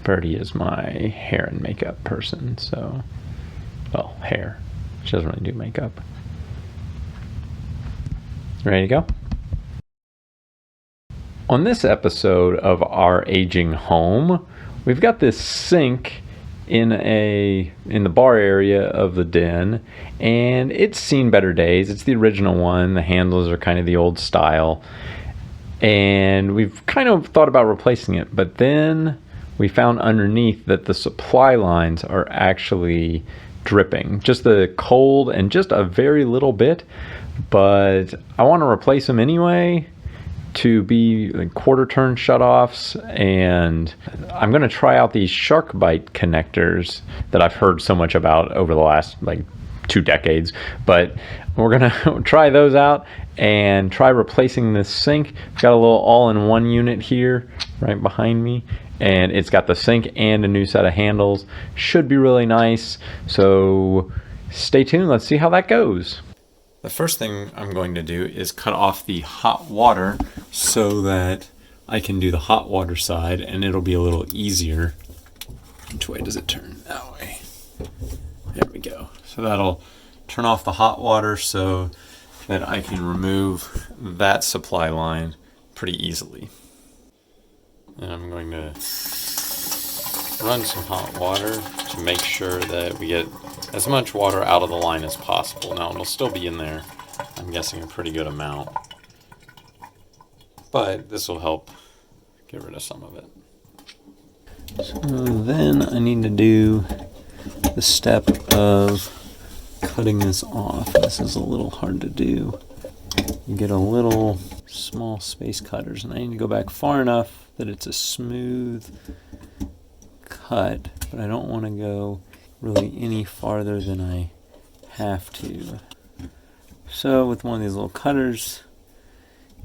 Birdie is my hair and makeup person, so, well, hair. She doesn't really do makeup. Ready to go? On this episode of Our Aging Home, we've got this sink in the bar area of the den, and it's seen better days. It's the original one. The handles are kind of the old style, and we've kind of thought about replacing it, but then we found underneath that the supply lines are actually dripping, just the cold and just a very little bit, but I want to replace them anyway to be like quarter turn shutoffs, and I'm going to try out these Sharkbite connectors that I've heard so much about over the last like 2 decades, but we're going to try those out and try replacing this sink. It's got a little all-in-one unit here right behind me, and it's got the sink and a new set of handles. Should be really nice, so stay tuned. Let's see how that goes. The first thing I'm going to do is cut off the hot water so that I can do the hot water side, and it'll be a little easier. Which way does it turn? That way. There we go. So that'll turn off the hot water so that I can remove that supply line pretty easily. And I'm going to run some hot water to make sure that we get as much water out of the line as possible. Now it'll still be in there, I'm guessing a pretty good amount, but this will help get rid of some of it. So then I need to do the step of cutting this off. This is a little hard to do. You get a little small space cutters, and I need to go back far enough that it's a smooth cut, but I don't want to go really any farther than I have to. So with one of these little cutters,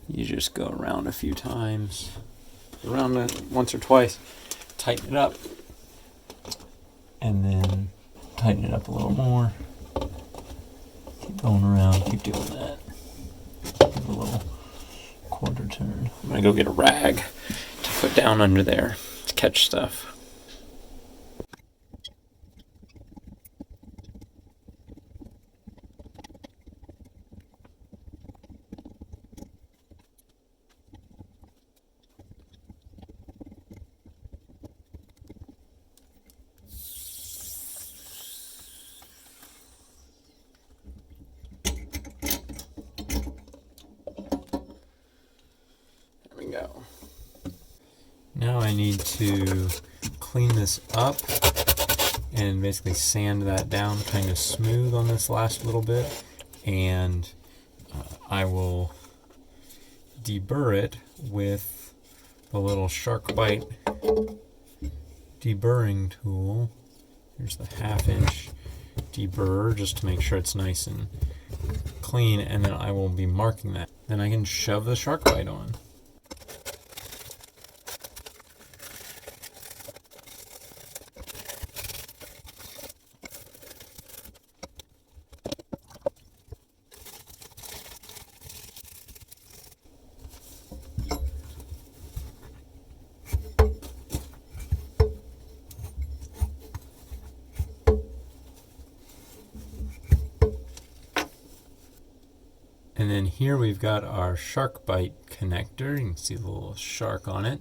you just go around a few times, around it once or twice, tighten it up, and then tighten it up a little more. Keep going around, keep doing that. Give a little quarter turn. I'm gonna go get a rag to put down under there to catch stuff. Go. Now I need to clean this up and basically sand that down kind of smooth on this last little bit, and I will deburr it with the little Sharkbite deburring tool. Here's the 1/2 inch deburr just to make sure it's nice and clean, and then I will be marking that. Then I can shove the Sharkbite on. And then here we've got our Sharkbite connector. You can see the little shark on it.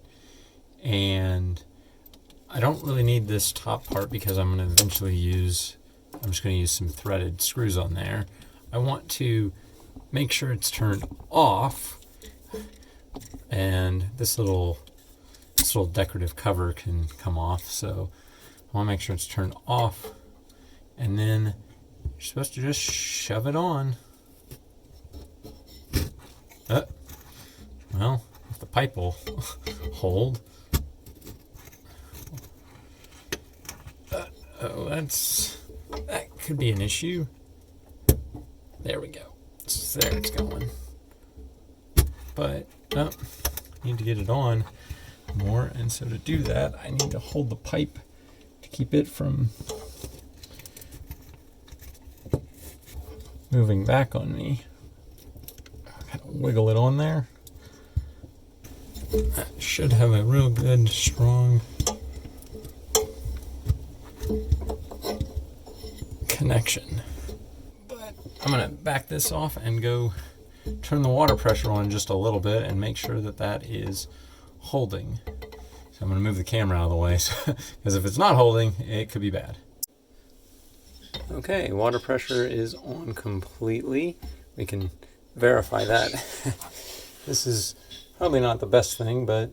And I don't really need this top part because I'm going to eventually I'm just going to use some threaded screws on there. I want to make sure it's turned off, and this little decorative cover can come off. So I want to make sure it's turned off, and then you're supposed to just shove it on. Well, if the pipe will hold. That could be an issue. There we go. There it's going. But I need to get it on more, and so to do that, I need to hold the pipe to keep it from moving back on me. Kind of wiggle it on there. That should have a real good strong connection. But I'm going to back this off and go turn the water pressure on just a little bit and make sure that that is holding. So I'm going to move the camera out of the way because if it's not holding, it could be bad. Okay, water pressure is on completely. We can verify that. This is probably not the best thing, but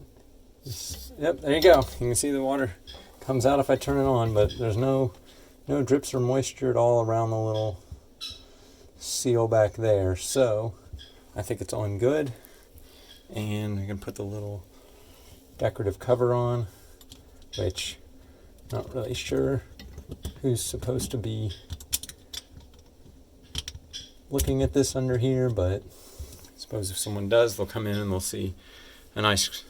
yep, there you go. You can see the water comes out if I turn it on, but there's no drips or moisture at all around the little seal back there. So I think it's on good. And I can put the little decorative cover on, which I'm not really sure who's supposed to be looking at this under here, but I suppose if someone does, they'll come in and they'll see a nice,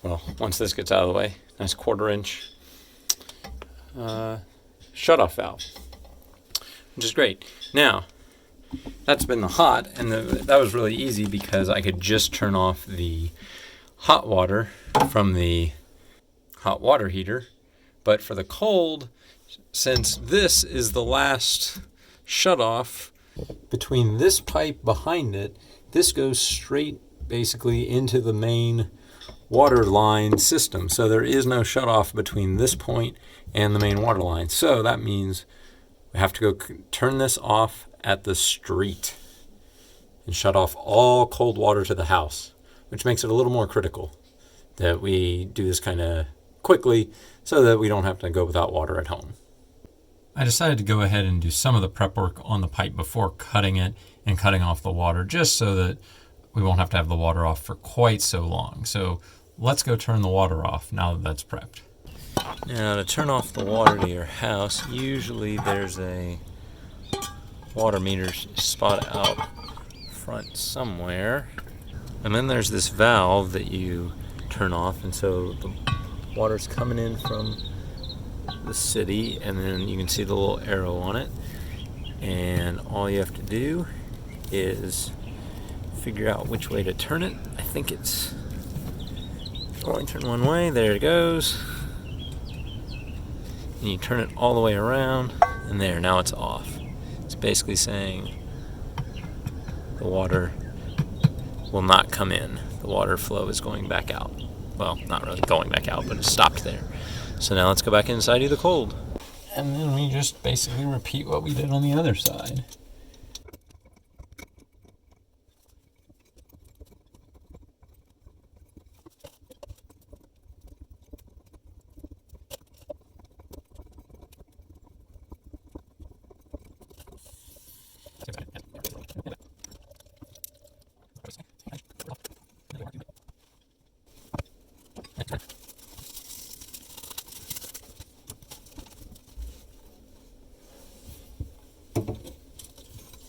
well, once this gets out of the way, nice 1/4 inch shut-off valve, which is great. Now, that's been the hot, and that was really easy because I could just turn off the hot water from the hot water heater. But for the cold, since this is the last shut-off, between this pipe behind it, this goes straight basically into the main water line system. So there is no shut-off between this point and the main water line. So that means we have to go turn this off at the street and shut off all cold water to the house, which makes it a little more critical that we do this kind of quickly so that we don't have to go without water at home. I decided to go ahead and do some of the prep work on the pipe before cutting it and cutting off the water, just so that we won't have to have the water off for quite so long. So let's go turn the water off now that that's prepped. Now, to turn off the water to your house, usually there's a water meter spot out front somewhere. And then there's this valve that you turn off, and so the water's coming in from the city, and then you can see the little arrow on it, and all you have to do is figure out which way to turn it. I think it's only turn one way. There it goes, and you turn it all the way around, and there, now it's off. It's basically saying the water will not come in. The water flow is going back out. Well, not really going back out, but it stopped there. So now let's go back inside, do the cold. And then we just basically repeat what we did on the other side.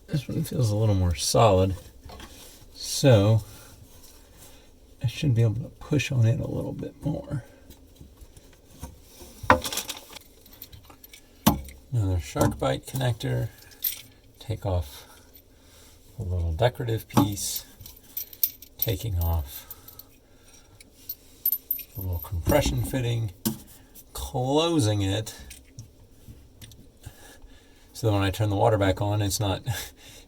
This one feels a little more solid, so I should be able to push on it a little bit more. Another Sharkbite connector. Take off a little decorative piece, taking off a little compression fitting, closing it so that when I turn the water back on, it's not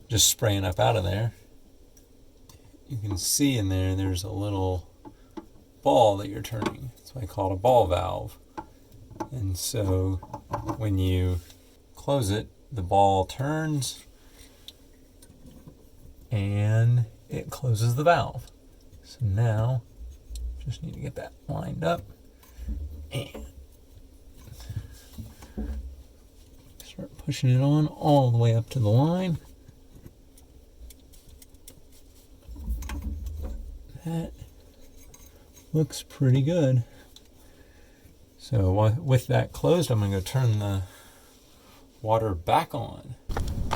just spraying up out of there. You can see in there, there's a little ball that you're turning. That's why I call it a ball valve. And so when you close it, the ball turns and it closes the valve. So now, just need to get that lined up and start pushing it on all the way up to the line. That looks pretty good. So with that closed, I'm going to turn the water back on.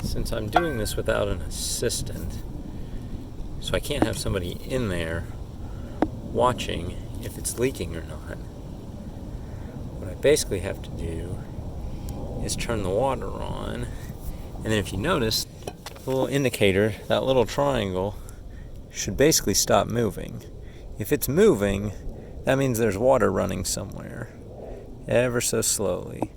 Since I'm doing this without an assistant, so I can't have somebody in there watching if it's leaking or not, what I basically have to do is turn the water on, and then if you notice, the little indicator, that little triangle, should basically stop moving. If it's moving, that means there's water running somewhere, ever so slowly.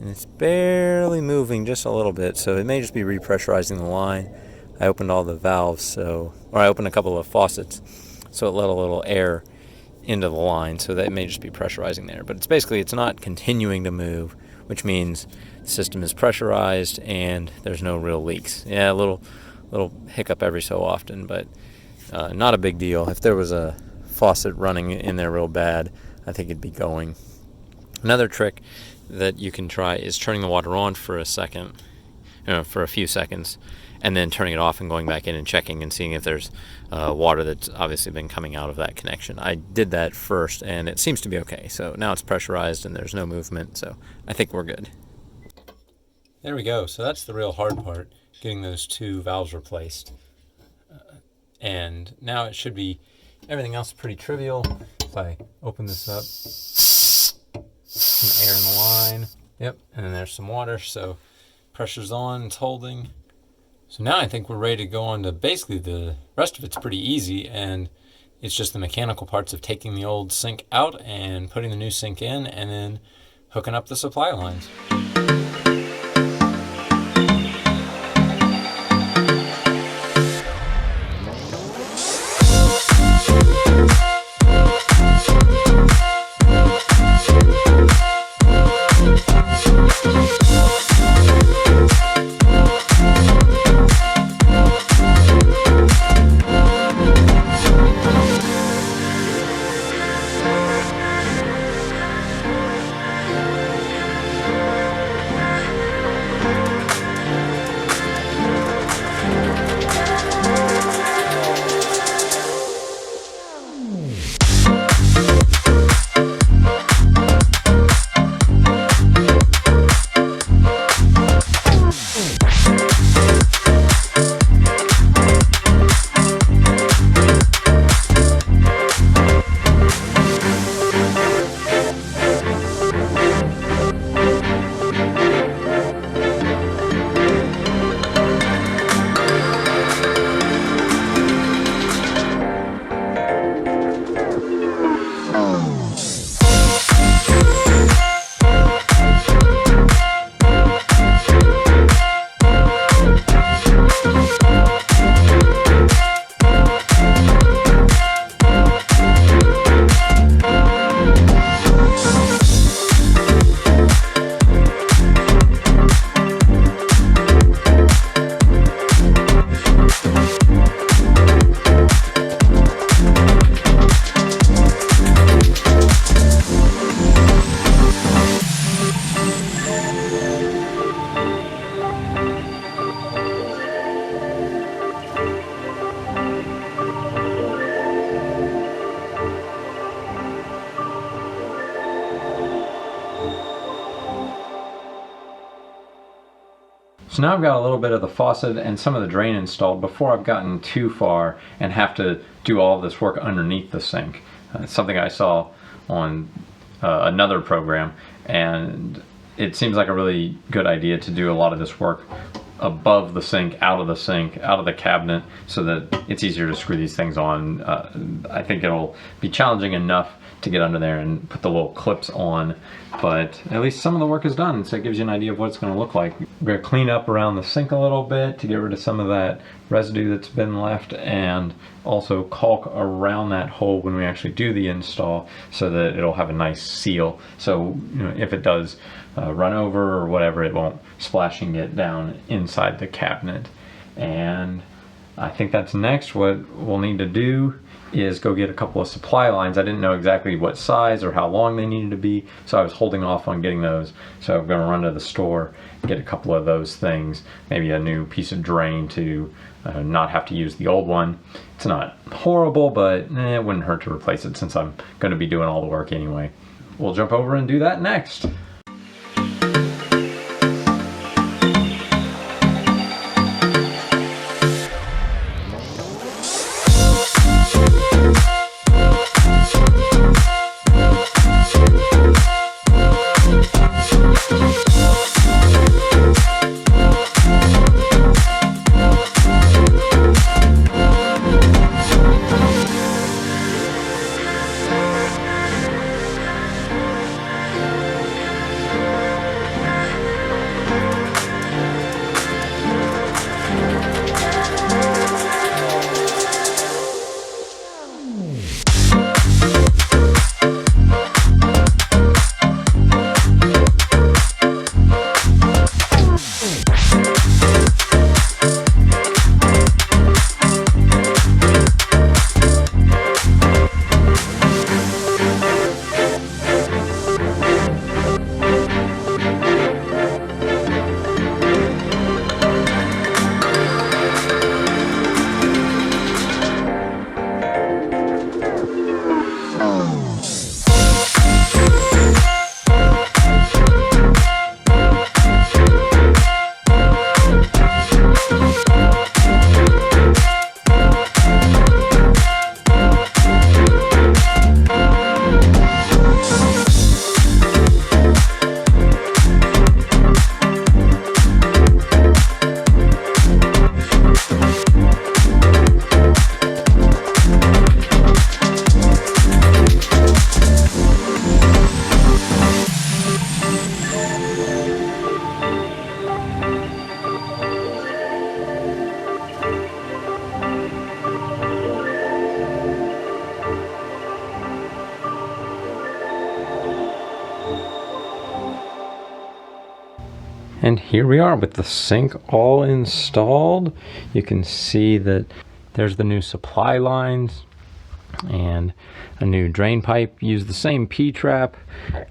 and it's barely moving just a little bit, so it may just be repressurizing the line. I opened all the valves, or I opened a couple of faucets, so it let a little air into the line, so that may just be pressurizing there. But it's not continuing to move, which means the system is pressurized and there's no real leaks. Yeah, a little hiccup every so often, but not a big deal. If there was a faucet running in there real bad, I think it'd be going. Another trick that you can try is turning the water on for a few seconds, and then turning it off and going back in and checking and seeing if there's water that's obviously been coming out of that connection. I did that first, and it seems to be okay. So now it's pressurized and there's no movement, so I think we're good. There we go. So that's the real hard part, getting those two valves replaced. And now it should be, everything else pretty trivial. If I open this up, some air in the line. Yep, and then there's some water, so pressure's on, it's holding. So now I think we're ready to go on to basically the rest of it's pretty easy, and it's just the mechanical parts of taking the old sink out and putting the new sink in, and then hooking up the supply lines. So now I've got a little bit of the faucet and some of the drain installed before I've gotten too far and have to do all of this work underneath the sink. It's something I saw on another program, and it seems like a really good idea to do a lot of this work above the sink, out of the cabinet, so that it's easier to screw these things on. I think it'll be challenging enough to get under there and put the little clips on, but at least some of the work is done, so it gives you an idea of what it's going to look like. We're going to clean up around the sink a little bit to get rid of some of that residue that's been left, and also caulk around that hole when we actually do the install so that it'll have a nice seal, so if it does run over or whatever, it won't splash and get down inside the cabinet. And I think that's next. What we'll need to do is go get a couple of supply lines. I didn't know exactly what size or how long they needed to be, so I was holding off on getting those. So I'm going to run to the store, get a couple of those things, maybe a new piece of drain to not have to use the old one. It's not horrible, but it wouldn't hurt to replace it since I'm going to be doing all the work anyway. We'll jump over and do that next. And here we are with the sink all installed. You can see that there's the new supply lines and a new drain pipe. Use the same P-trap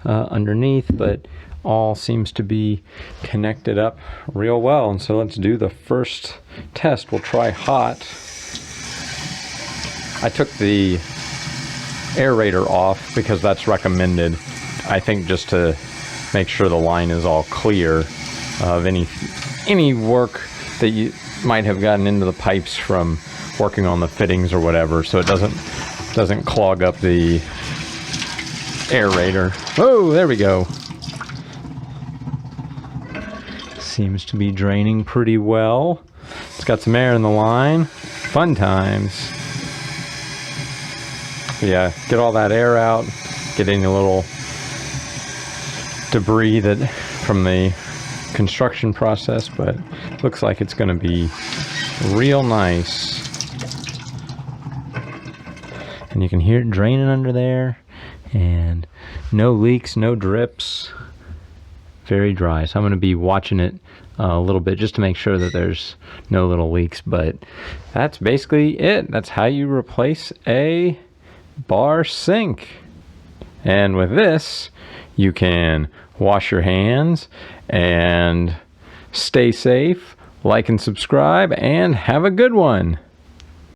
underneath, but all seems to be connected up real well. And so let's do the first test. We'll try hot. I took the aerator off because that's recommended, I think, just to make sure the line is all clear of any work that you might have gotten into the pipes from working on the fittings or whatever, so it doesn't clog up the aerator. Oh, there we go. Seems to be draining pretty well. It's got some air in the line. Fun times. Yeah, get all that air out, get any little debris that from the construction process, but looks like it's going to be real nice. And you can hear it draining under there, and no leaks, no drips, very dry. So I'm going to be watching it a little bit just to make sure that there's no little leaks, but that's basically it. That's how you replace a bar sink. And with this, you can wash your hands and stay safe, like and subscribe, and have a good one.